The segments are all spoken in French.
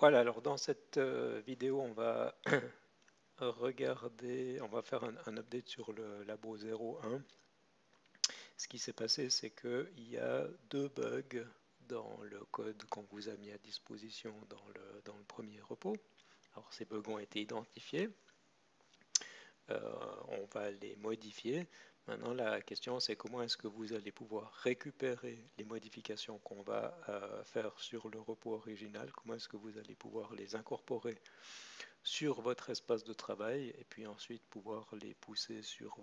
Voilà, alors dans cette vidéo, on va regarder, on va faire un update sur le labo 01. Ce qui s'est passé, c'est qu'il y a deux bugs dans le code qu'on vous a mis à disposition dans le premier repos. Alors ces bugs ont été identifiés, on va les modifier. Maintenant, la question, c'est comment est-ce que vous allez pouvoir récupérer les modifications qu'on va faire sur le repos original, comment est-ce que vous allez pouvoir les incorporer sur votre espace de travail et puis ensuite pouvoir les pousser sur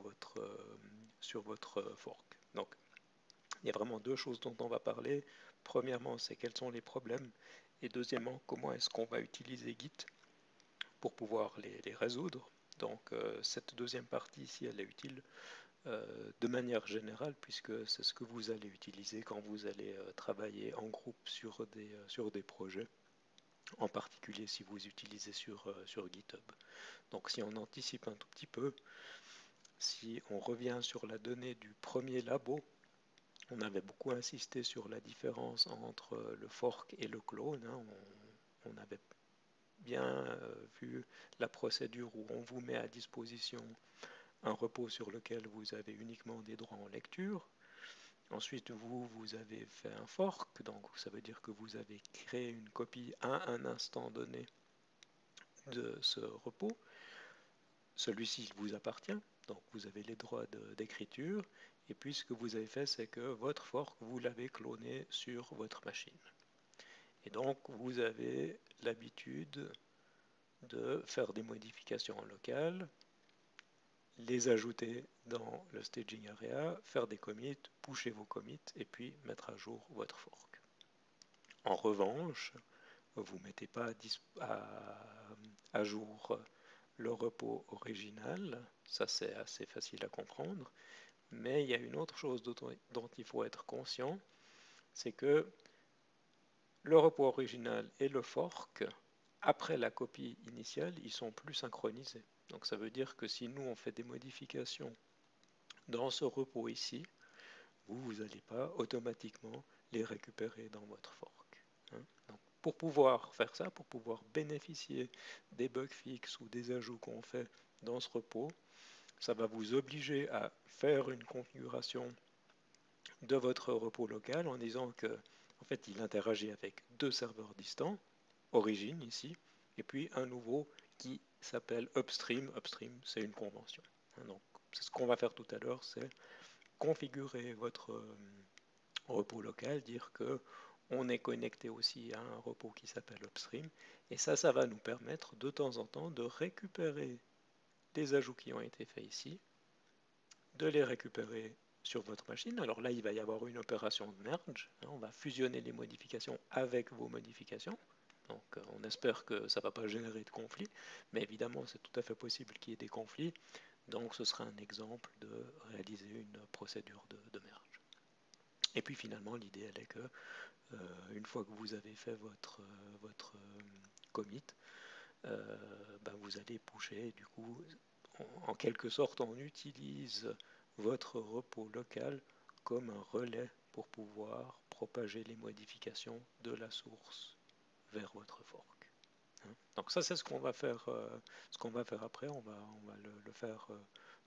votre fork. Donc, il y a vraiment deux choses dont on va parler. Premièrement, c'est quels sont les problèmes et deuxièmement, comment est-ce qu'on va utiliser Git pour pouvoir les résoudre. Donc, cette deuxième partie ici, elle est utile de manière générale puisque c'est ce que vous allez utiliser quand vous allez travailler en groupe sur des projets, en particulier si vous utilisez sur GitHub. Donc si on anticipe un tout petit peu, si on revient sur la donnée du premier labo, on avait beaucoup insisté sur la différence entre le fork et le clone. On avait bien vu la procédure où on vous met à disposition un repos sur lequel vous avez uniquement des droits en lecture. Ensuite, vous avez fait un fork, donc ça veut dire que vous avez créé une copie à un instant donné de ce repos. Celui-ci vous appartient, donc vous avez les droits d'écriture. Et puis ce que vous avez fait, c'est que votre fork, vous l'avez cloné sur votre machine. Et donc vous avez l'habitude de faire des modifications locales, les ajouter dans le staging area, faire des commits, pusher vos commits et puis mettre à jour votre fork. En revanche, vous ne mettez pas à jour le repos original, ça c'est assez facile à comprendre, mais il y a une autre chose dont il faut être conscient, c'est que le repos original et le fork, après la copie initiale, ils sont plus synchronisés. Donc ça veut dire que si nous on fait des modifications dans ce repos ici, vous n'allez pas automatiquement les récupérer dans votre fork. Donc, pour pouvoir faire ça, pour pouvoir bénéficier des bugs fixes ou des ajouts qu'on fait dans ce repos, ça va vous obliger à faire une configuration de votre repos local en disant que en fait, il interagit avec deux serveurs distants, origine ici, et puis un nouveau qui s'appelle upstream. Upstream, c'est une convention. Donc, c'est ce qu'on va faire tout à l'heure, c'est configurer votre repos local, dire que on est connecté aussi à un repos qui s'appelle upstream, et ça va nous permettre de temps en temps de récupérer les ajouts qui ont été faits ici, de les récupérer sur votre machine. Alors là, il va y avoir une opération de merge, on va fusionner les modifications avec vos modifications. Donc on espère que ça ne va pas générer de conflits, mais évidemment c'est tout à fait possible qu'il y ait des conflits, donc ce sera un exemple de réaliser une procédure de merge. Et puis finalement, l'idée elle est que une fois que vous avez fait votre commit, vous allez pusher. Du coup, en quelque sorte, on utilise votre repos local comme un relais pour pouvoir propager les modifications de la source vers votre fork. Donc ça, c'est ce qu'on va faire. Ce qu'on va faire après, on va le faire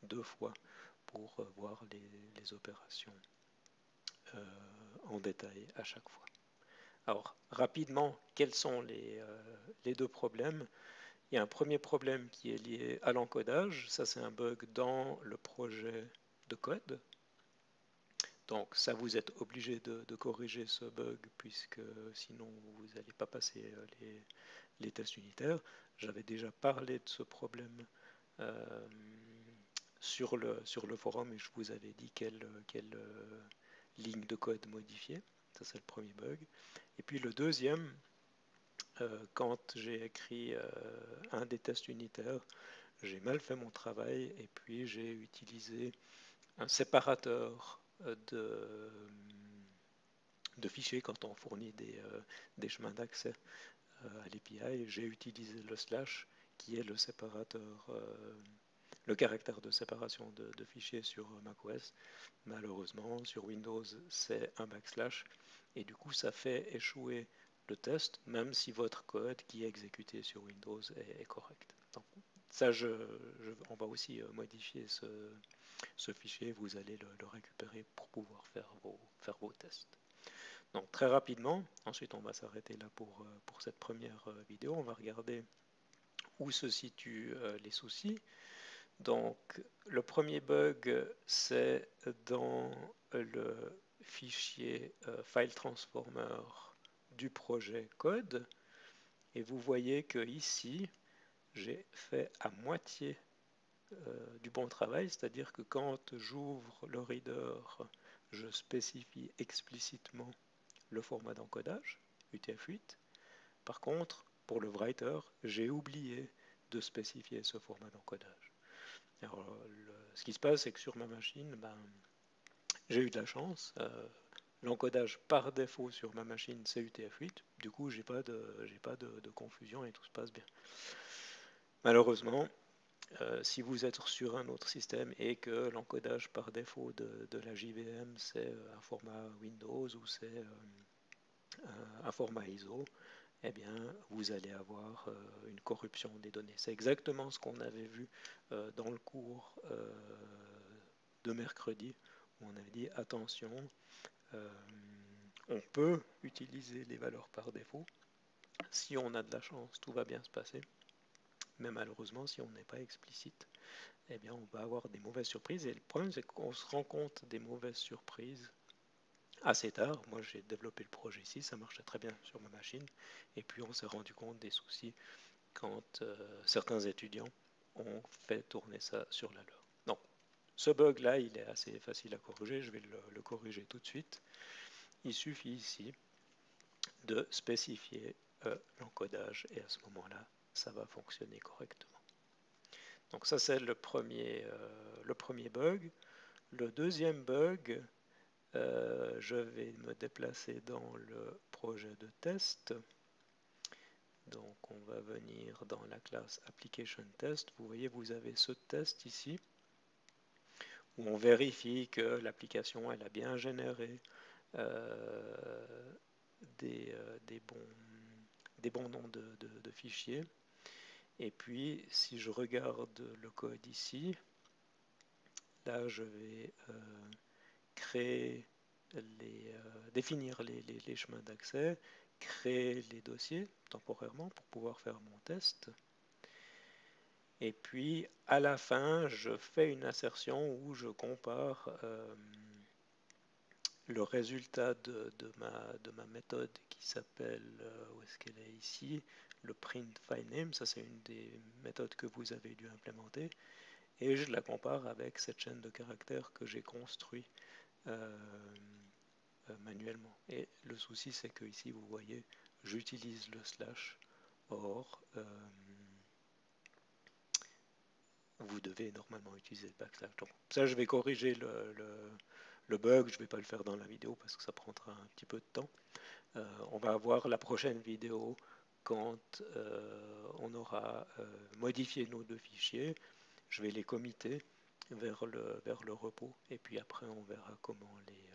deux fois pour voir les opérations en détail à chaque fois. Alors, rapidement, quels sont les deux problèmes? Il y a un premier problème qui est lié à l'encodage. Ça, c'est un bug dans le projet de code. Donc, ça, vous êtes obligé de corriger ce bug, puisque sinon, vous n'allez pas passer les tests unitaires. J'avais déjà parlé de ce problème euh, sur le forum et je vous avais dit quelle ligne de code modifier. Ça, c'est le premier bug. Et puis le deuxième, quand j'ai écrit un des tests unitaires, j'ai mal fait mon travail et puis j'ai utilisé un séparateur de fichiers quand on fournit des chemins d'accès à l'API. J'ai utilisé le slash qui est le séparateur, le caractère de séparation de fichiers sur macOS. Malheureusement, sur Windows, c'est un backslash et du coup, ça fait échouer le test, même si votre code qui est exécuté sur Windows est correct. Donc, ça, on va aussi modifier ce fichier, vous allez le récupérer pour pouvoir faire vos tests. Donc très rapidement, ensuite on va s'arrêter là pour cette première vidéo, on va regarder où se situent les soucis. Donc le premier bug, c'est dans le fichier file transformer du projet code. Et vous voyez que ici, j'ai fait à moitié du bon travail, c'est-à-dire que quand j'ouvre le reader, je spécifie explicitement le format d'encodage, UTF-8. Par contre, pour le writer, j'ai oublié de spécifier ce format d'encodage. Alors, ce qui se passe, c'est que sur ma machine, j'ai eu de la chance. L'encodage par défaut sur ma machine, c'est UTF-8. Du coup, j'ai pas de confusion et tout se passe bien. Malheureusement, si vous êtes sur un autre système et que l'encodage par défaut de la JVM, c'est un format Windows ou c'est un format ISO, eh bien, vous allez avoir une corruption des données. C'est exactement ce qu'on avait vu dans le cours de mercredi, où on avait dit attention, on peut utiliser les valeurs par défaut. Si on a de la chance, tout va bien se passer. Mais malheureusement, si on n'est pas explicite, eh bien, on va avoir des mauvaises surprises. Et le problème, c'est qu'on se rend compte des mauvaises surprises assez tard. Moi, j'ai développé le projet ici, ça marchait très bien sur ma machine. Et puis, on s'est rendu compte des soucis quand certains étudiants ont fait tourner ça sur la leur. Donc, ce bug-là, il est assez facile à corriger. Je vais le corriger tout de suite. Il suffit ici de spécifier l'encodage et à ce moment-là, ça va fonctionner correctement. Donc ça, c'est le premier bug. Le deuxième bug, je vais me déplacer dans le projet de test. Donc on va venir dans la classe Application Test. Vous voyez, vous avez ce test ici, où on vérifie que l'application elle a bien généré des bons noms de fichiers. Et puis, si je regarde le code ici, là, je vais définir les chemins d'accès, créer les dossiers temporairement pour pouvoir faire mon test. Et puis, à la fin, je fais une assertion où je compare le résultat de ma méthode qui s'appelle, où est-ce qu'elle est ici, le print file name, ça c'est une des méthodes que vous avez dû implémenter, et je la compare avec cette chaîne de caractères que j'ai construit manuellement. Et le souci c'est que ici vous voyez, j'utilise le slash, or vous devez normalement utiliser le backslash. Donc ça je vais corriger le bug, je ne vais pas le faire dans la vidéo parce que ça prendra un petit peu de temps. On va avoir la prochaine vidéo quand on aura modifié nos deux fichiers. Je vais les committer vers le repos et puis après on verra comment les